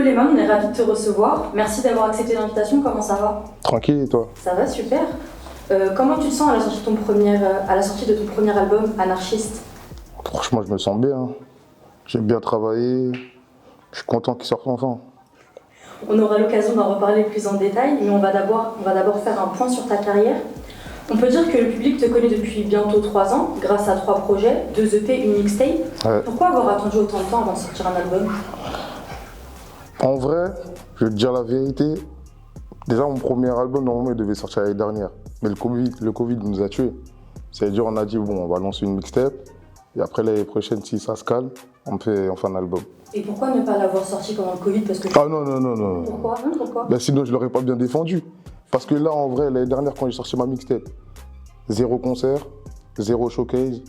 Lehman, on est ravis de te recevoir. Merci d'avoir accepté l'invitation. Comment ça va? Tranquille, et toi? Ça va, super. Comment tu te sens à la sortie de ton premier album, Anarchiste? Franchement, je me sens bien. J'ai bien travaillé. Je suis content qu'il sorte enfin. On aura l'occasion d'en reparler plus en détail, mais on va d'abord faire un point sur ta carrière. On peut dire que le public te connaît depuis bientôt 3 ans, grâce à 3 projets, 2 EP, une mixtape. Ouais. Pourquoi avoir attendu autant de temps avant de sortir un album? En vrai, je vais te dire la vérité. Déjà, mon premier album, normalement, il devait sortir l'année dernière. Mais le Covid nous a tués. C'est-à-dire, on a dit, bon, on va lancer une mixtape. Et après, l'année prochaine, si ça se calme, on fait un album. Et pourquoi ne pas l'avoir sorti pendant le Covid? Parce que Ah non. Pourquoi? Pourquoi? Ben, sinon, je l'aurais pas bien défendu. Parce que là, en vrai, l'année dernière, quand j'ai sorti ma mixtape, 0 concert, 0 showcase,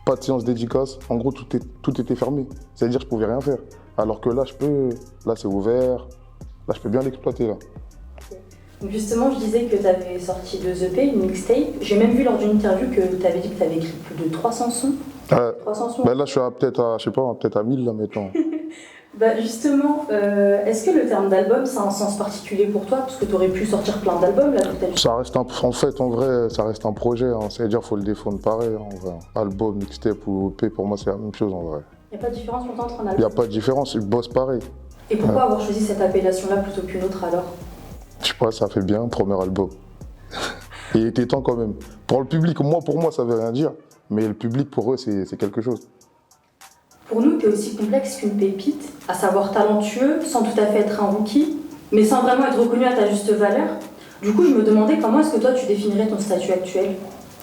pas de séance dédicace. En gros, tout était fermé. C'est-à-dire que je pouvais rien faire. Alors que là, là, c'est ouvert. Là, je peux bien l'exploiter, là. Donc justement, je disais que tu avais sorti 2 EP, une mixtape. J'ai même vu lors d'une interview que tu avais dit que tu avais écrit plus de 300 sons. 300 sons. Ben là, je suis peut-être à 1000 là maintenant. Bah justement, est-ce que le terme d'album, ça a un sens particulier pour toi? Parce que tu aurais pu sortir plein d'albums là tout à l'heure. Ça reste en vrai, ça reste un projet. Hein. C'est-à-dire qu'il faut le défendre pareil. En vrai. Album, mixtape ou EP, pour moi, c'est la même chose en vrai. Il n'y a pas de différence pour toi entre un album? Il n'y a pas de différence, ils bossent pareil. Et pourquoi avoir choisi cette appellation-là plutôt qu'une autre alors? Je sais pas, ça fait bien, premier album. Et il était temps quand même. Pour le public, pour moi, ça veut rien dire. Mais le public, pour eux, c'est quelque chose. Pour nous, tu es aussi complexe qu'une pépite, à savoir talentueux, sans tout à fait être un rookie, mais sans vraiment être reconnu à ta juste valeur. Du coup, je me demandais comment est-ce que toi, tu définirais ton statut actuel?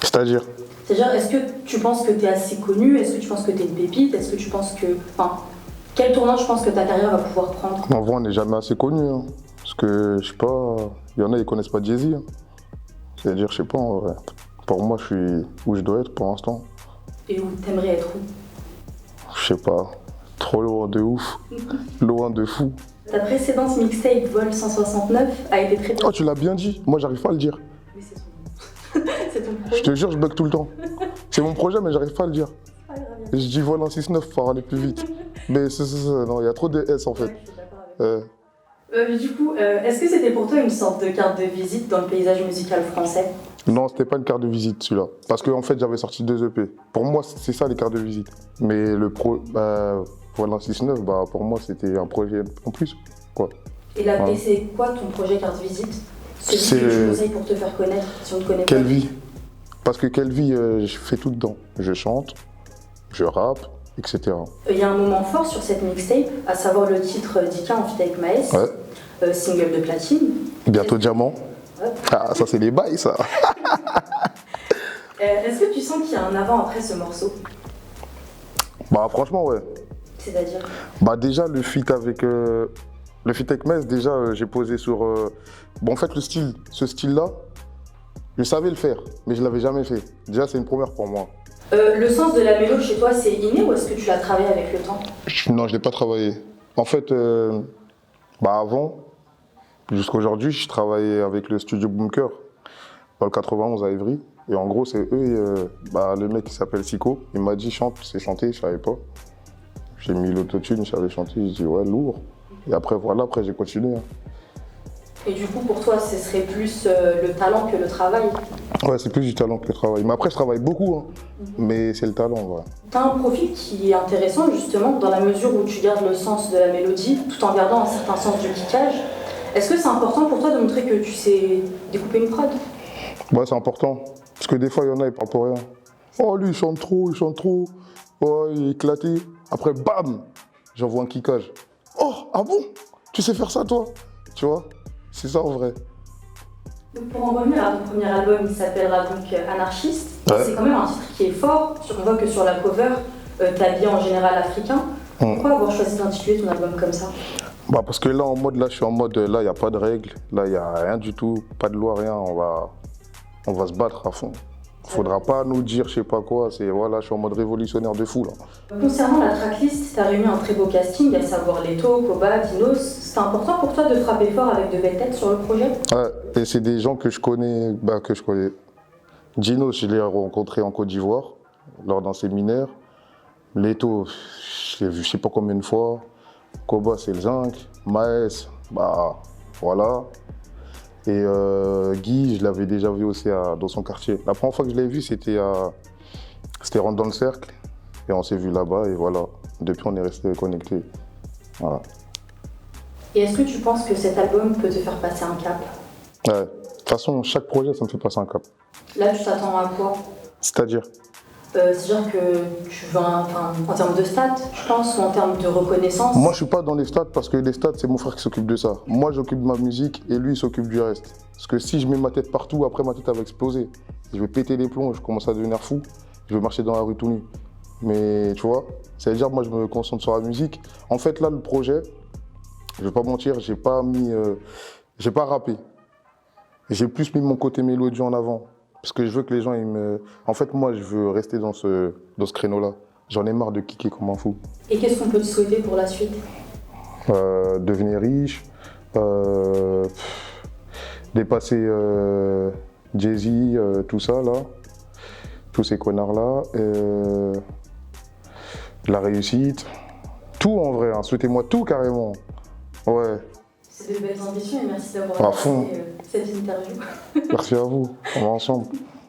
C'est-à-dire, est-ce que tu penses que tu es assez connu? Est-ce que tu penses que tu es une pépite? Est-ce que tu penses que... Enfin, quel tournant je pense que ta carrière va pouvoir prendre? en vrai, on n'est jamais assez connu. Hein. Parce que, je sais pas, il y en a, ils connaissent pas Jay-Z. Hein. C'est-à-dire, je sais pas, en vrai. Pour moi, je suis où je dois être pour l'instant. Et où t'aimerais être où? Je sais pas, trop loin de ouf, loin de fou. Ta précédente mixtape, Vol 169, a été très... Oh, tu l'as bien dit, moi j'arrive pas à le dire. Mais c'est ton... c'est ton projet. Je te jure, je bug tout le temps. C'est mon projet, mais j'arrive pas à le dire. Ah, grave. Je dis Vol 169 pour aller plus vite. Mais non, il y a trop de S en fait. Ouais, je suis d'accord avec toi. Du coup, est-ce que c'était pour toi une sorte de carte de visite dans le paysage musical français? Non, c'était pas une carte de visite celui-là. Parce qu'en fait, j'avais sorti 2 EP. Pour moi, c'est ça les cartes de visite. Mais Vol 169, pour moi, c'était un projet en plus. Quoi. Et là, et c'est quoi ton projet carte visite? Celui que tu conseilles pour te faire connaître, si on te connaît pas. Quelle vie? Parce que quelle vie, je fais tout dedans. Je chante, je rappe, etc. Il y a un moment fort sur cette mixtape, à savoir le titre Dika en feat avec Maes, single de platine. Bientôt diamant. Ouais. Ah, ça c'est les bails, ça. Est-ce que tu sens qu'il y a un avant après ce morceau? Franchement, ouais. C'est-à-dire? Déjà, le feat avec Metz, déjà, j'ai posé sur... en fait, ce style-là, je savais le faire, mais je l'avais jamais fait. Déjà, c'est une première pour moi. Le sens de la mélo chez toi, c'est inné ou est-ce que tu l'as travaillé avec le temps? Non, je l'ai pas travaillé. En fait, avant, jusqu'à aujourd'hui, je travaillais avec le studio Bunker, dans le 91 à Évry. Et en gros, c'est eux, le mec qui s'appelle Sico, il m'a dit chante, c'est chanter, je savais pas. J'ai mis l'autotune, je savais chanter, j'ai dit ouais, lourd. Et après, après j'ai continué. Hein. Et du coup, pour toi, ce serait plus le talent que le travail? Ouais, c'est plus du talent que le travail. Mais après, je travaille beaucoup, hein. Mais c'est le talent, voilà. Tu as un profil qui est intéressant, justement, dans la mesure où tu gardes le sens de la mélodie, tout en gardant un certain sens du kickage. Est-ce que c'est important pour toi de montrer que tu sais découper une prod? Ouais, c'est important. Parce que des fois, il y en a, ils parlent pour rien. Oh, lui, il chante trop. Oh, il est éclaté. Après, bam, j'envoie un kickage. Oh, ah bon? Tu sais faire ça, toi? Tu vois? C'est ça, en vrai. Donc pour en revenir à ton premier album, il s'appellera donc Anarchiste. Ouais. C'est quand même un titre qui est fort. On voit que sur la cover, t'es habillé en général africain. Pourquoi avoir choisi d'intituler ton album comme ça? Parce que là, je suis en mode, là, il n'y a pas de règles. Là, il n'y a rien du tout. Pas de loi, rien. On va se battre à fond. Il ne faudra pas nous dire je sais pas quoi. Voilà, je suis en mode révolutionnaire de fou, là. Concernant la tracklist, tu as réuni un très beau casting, à savoir Leto, Koba, Dinos. C'est important pour toi de frapper fort avec de belles têtes sur le projet? Ouais, et c'est des gens que je connais, Dinos, je l'ai rencontré en Côte d'Ivoire, lors d'un séminaire. Leto, je l'ai vu je sais pas combien de fois. Koba, c'est le zinc. Maes, bah voilà. Et Guy, je l'avais déjà vu aussi dans son quartier. La première fois que je l'ai vu, c'était Rentre dans le cercle. Et on s'est vu là-bas et voilà. Depuis, on est resté connectés. Voilà. Et est-ce que tu penses que cet album peut te faire passer un cap? Ouais. De toute façon, chaque projet, ça me fait passer un cap. Là, tu t'attends à quoi? C'est-à-dire? C'est-à-dire que tu vas, en termes de stats, je pense, ou en termes de reconnaissance? Moi, je suis pas dans les stats parce que les stats, c'est mon frère qui s'occupe de ça. Moi, j'occupe de ma musique et lui, il s'occupe du reste. Parce que si je mets ma tête partout, après, ma tête, elle va exploser. Je vais péter les plombs, je commence à devenir fou. Je vais marcher dans la rue tout nu. Mais tu vois, ça veut dire moi, je me concentre sur la musique. En fait, là, le projet, je vais pas mentir, j'ai pas rappé. J'ai plus mis mon côté mélodie en avant. Parce que je veux que les gens, En fait, moi, je veux rester dans ce créneau-là. J'en ai marre de kicker comme un fou. Et qu'est-ce qu'on peut te souhaiter pour la suite? Devenir riche, dépasser Jay-Z, tout ça, là. Tous ces connards-là. La réussite. Tout, en vrai. Hein. Souhaitez-moi tout, carrément. Ouais. C'est de belles ambitions et merci d'avoir fait cette interview. Merci à vous. On va ensemble.